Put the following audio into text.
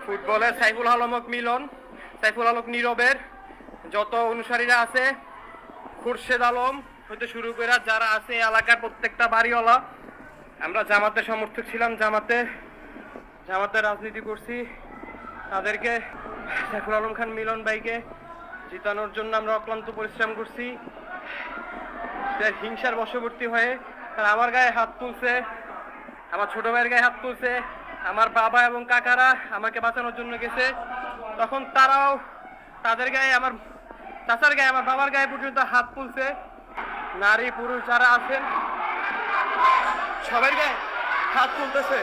ফুটবলের সাইফুল আলমক মিলন, সাইফুল আলম নীরবের যত অনুসারীরা আছে, খুরশেদ আলম হতে শুরু করে যারা আছে এলাকার প্রত্যেকটা বাড়িওয়ালা, আমরা জামাতের সমর্থক ছিলাম, জামাতের রাজনীতি করছি। তাদেরকে সাইফুল আলম খান মিলন ভাইকে জিতানোর জন্য আমরা অক্লান্ত পরিশ্রম করছি। হিংসার বশবর্তী হয়ে তারা আমার গায়ে হাত তুলছে, আমার ছোট ভাইয়ের গায়ে হাত তুলছে, আমার বাবা এবং কাকারা আমাকে বাঁচানোর জন্য গেছে, তখন তারাও তাদের গায়ে, আমার চাচার গায়ে, আমার বাবার গায়ে পর্যন্ত হাত তুলছে। নারী পুরুষ যারা আছেন সবাই গায়ে হাত তুলতেছে।